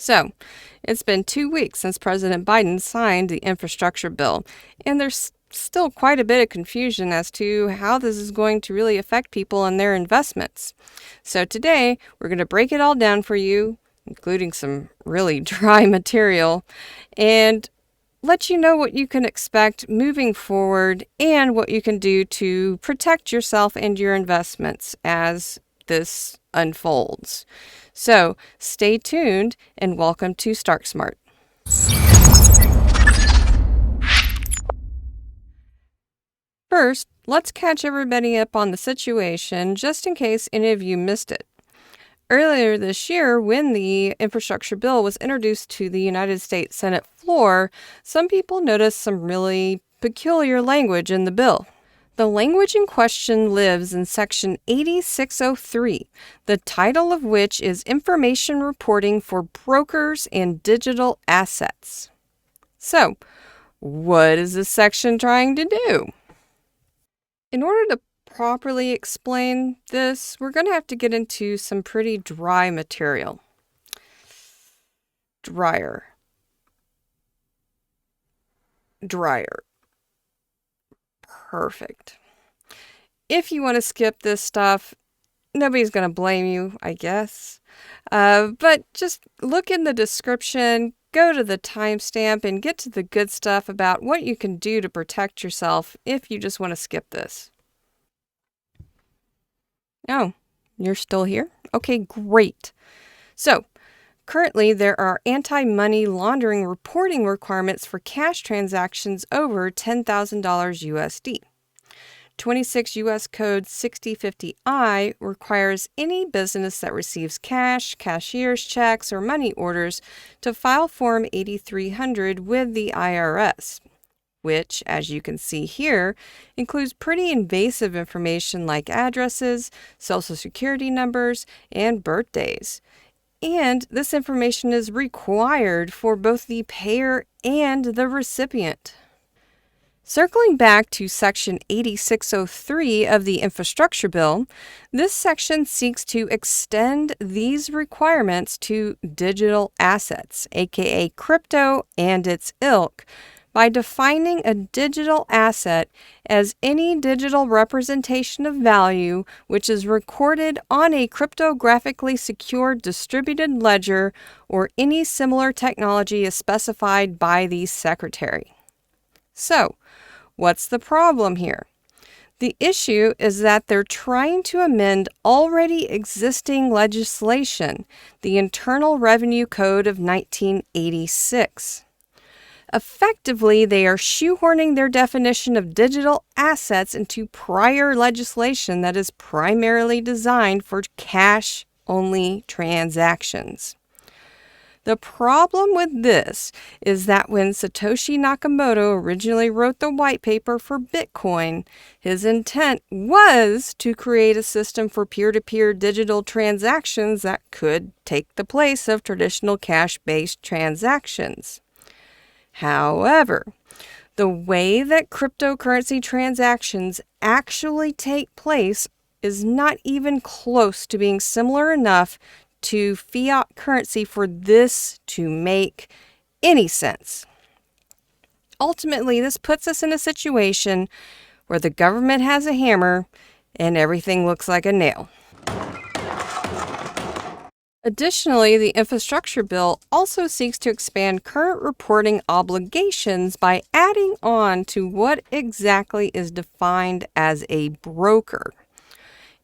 So, it's been 2 weeks since President Biden signed the infrastructure bill, and there's still quite a bit of confusion as to how this is going to really affect people and their investments. So today, we're going to break it all down for you, including some really dry material, and let you know what you can expect moving forward and what you can do to protect yourself and your investments as this unfolds. So stay tuned and welcome to Stark Smart. First, let's catch everybody up on the situation just in case any of you missed it. Earlier this year, when the infrastructure bill was introduced to the United States Senate floor, some people noticed some really peculiar language in the bill. The language in question lives in Section 8603, the title of which is Information Reporting for Brokers and Digital Assets. So, what is this section trying to do? In order to properly explain this, we're going to have to get into some pretty dry material. Drier. Perfect. If you want to skip this stuff, nobody's going to blame you, I guess. But just look in the description, go to the timestamp, and get to the good stuff about what you can do to protect yourself if you just want to skip this. Oh, you're still here? Okay, great. So, currently there are anti-money laundering reporting requirements for cash transactions over $10,000 USD. 26 U.S. Code 6050I requires any business that receives cash, cashier's checks, or money orders to file Form 8300 with the IRS, which, as you can see here, includes pretty invasive information like addresses, social security numbers, and birthdays. And this information is required for both the payer and the recipient. Circling back to Section 8603 of the Infrastructure Bill, this section seeks to extend these requirements to digital assets, aka crypto and its ilk, by defining a digital asset as any digital representation of value which is recorded on a cryptographically secure distributed ledger or any similar technology as specified by the Secretary. So, what's the problem here? The issue is that they're trying to amend already existing legislation, the Internal Revenue Code of 1986. Effectively, they are shoehorning their definition of digital assets into prior legislation that is primarily designed for cash-only transactions. The problem with this is that when Satoshi Nakamoto originally wrote the white paper for Bitcoin, his intent was to create a system for peer-to-peer digital transactions that could take the place of traditional cash-based transactions. However, the way that cryptocurrency transactions actually take place is not even close to being similar enough to fiat currency for this to make any sense. Ultimately, this puts us in a situation where the government has a hammer and everything looks like a nail. Additionally, the infrastructure bill also seeks to expand current reporting obligations by adding on to what exactly is defined as a broker.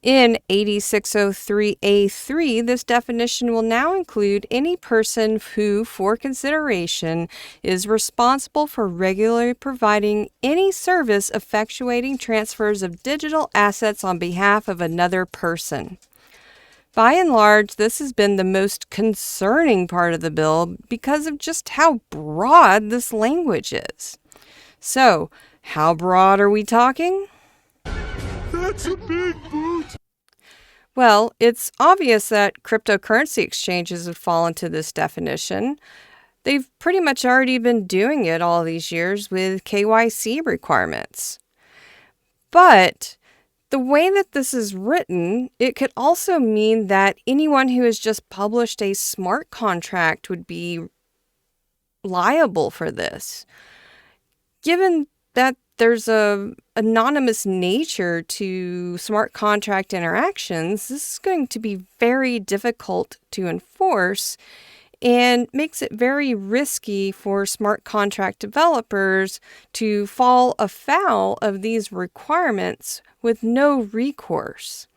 In 8603A3, this definition will now include any person who, for consideration, is responsible for regularly providing any service effectuating transfers of digital assets on behalf of another person. By and large, this has been the most concerning part of the bill because of just how broad this language is. So, how broad are we talking? That's a big boot. Well, it's obvious that cryptocurrency exchanges would fall into this definition. They've pretty much already been doing it all these years with KYC requirements. But The way that this is written, it could also mean that anyone who has just published a smart contract would be liable for this. Given that there's a anonymous nature to smart contract interactions, this is going to be very difficult to enforce and makes it very risky for smart contract developers to fall afoul of these requirements with no recourse.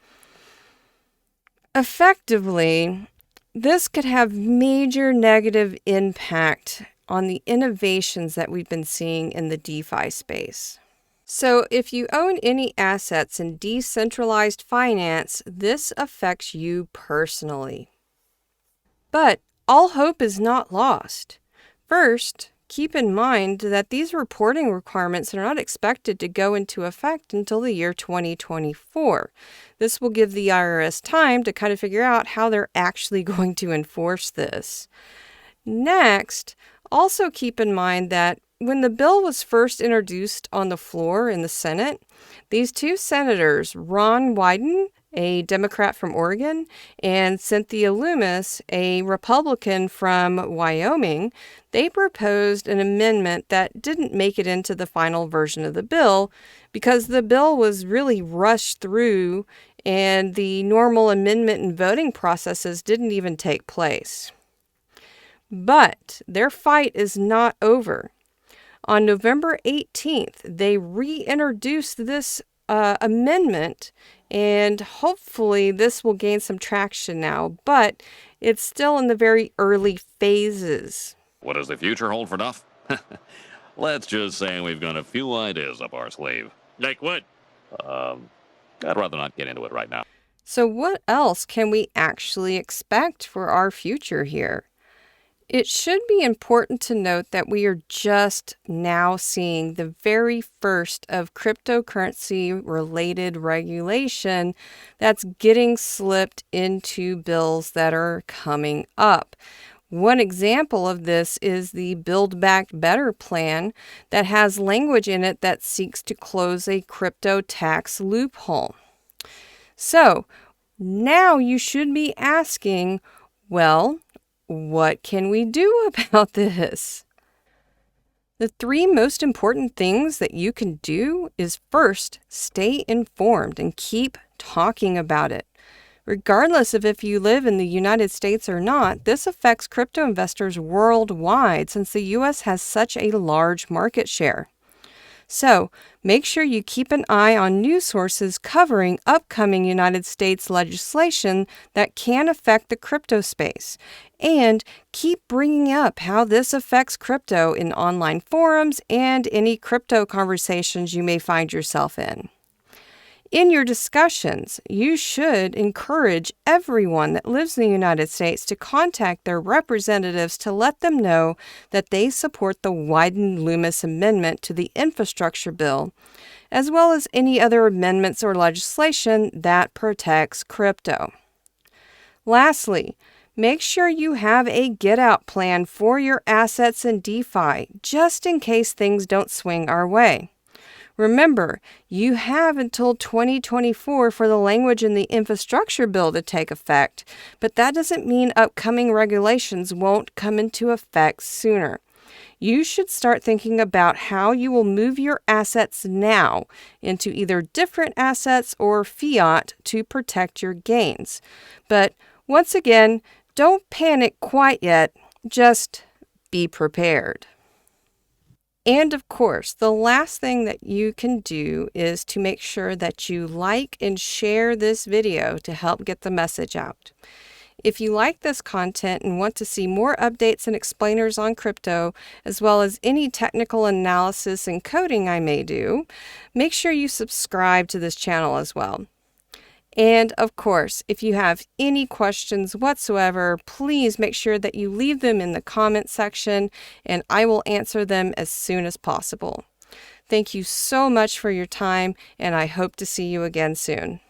Effectively, this could have major negative impact on the innovations that we've been seeing in the DeFi space. So if you own any assets in decentralized finance, this affects you personally. But all hope is not lost. First, keep in mind that these reporting requirements are not expected to go into effect until the year 2024. This will give the IRS time to kind of figure out how they're actually going to enforce this. Next, also keep in mind that when the bill was first introduced on the floor in the Senate, these two senators, Ron Wyden, a Democrat from Oregon, and Cynthia Lummis, a Republican from Wyoming, they proposed an amendment that didn't make it into the final version of the bill because the bill was really rushed through and the normal amendment and voting processes didn't even take place. But their fight is not over. On November 18th, they reintroduced this amendment, and hopefully this will gain some traction now, but it's still in the very early phases. What does the future hold for Duff? Let's just say we've got a few ideas up our sleeve. Like what? I'd rather not get into it right now. So what else can we actually expect for our future here? It should be important to note that we are just now seeing the very first of cryptocurrency-related regulation that's getting slipped into bills that are coming up. One example of this is the Build Back Better plan that has language in it that seeks to close a crypto tax loophole. So now you should be asking, well, what can we do about this? The three most important things that you can do is first, stay informed and keep talking about it. Regardless of if you live in the United States or not, this affects crypto investors worldwide since the U.S. has such a large market share. So, make sure you keep an eye on news sources covering upcoming United States legislation that can affect the crypto space, and keep bringing up how this affects crypto in online forums and any crypto conversations you may find yourself in. In your discussions, you should encourage everyone that lives in the United States to contact their representatives to let them know that they support the Wyden and Lummis amendment to the infrastructure bill, as well as any other amendments or legislation that protects crypto. Lastly, make sure you have a get-out plan for your assets in DeFi, just in case things don't swing our way. Remember, you have until 2024 for the language in the infrastructure bill to take effect, but that doesn't mean upcoming regulations won't come into effect sooner. You should start thinking about how you will move your assets now into either different assets or fiat to protect your gains. But once again, don't panic quite yet, just be prepared. And of course, the last thing that you can do is to make sure that you like and share this video to help get the message out. If you like this content and want to see more updates and explainers on crypto, as well as any technical analysis and coding I may do, make sure you subscribe to this channel as well. And of course, if you have any questions whatsoever, please make sure that you leave them in the comment section and I will answer them as soon as possible. Thank you so much for your time, and I hope to see you again soon.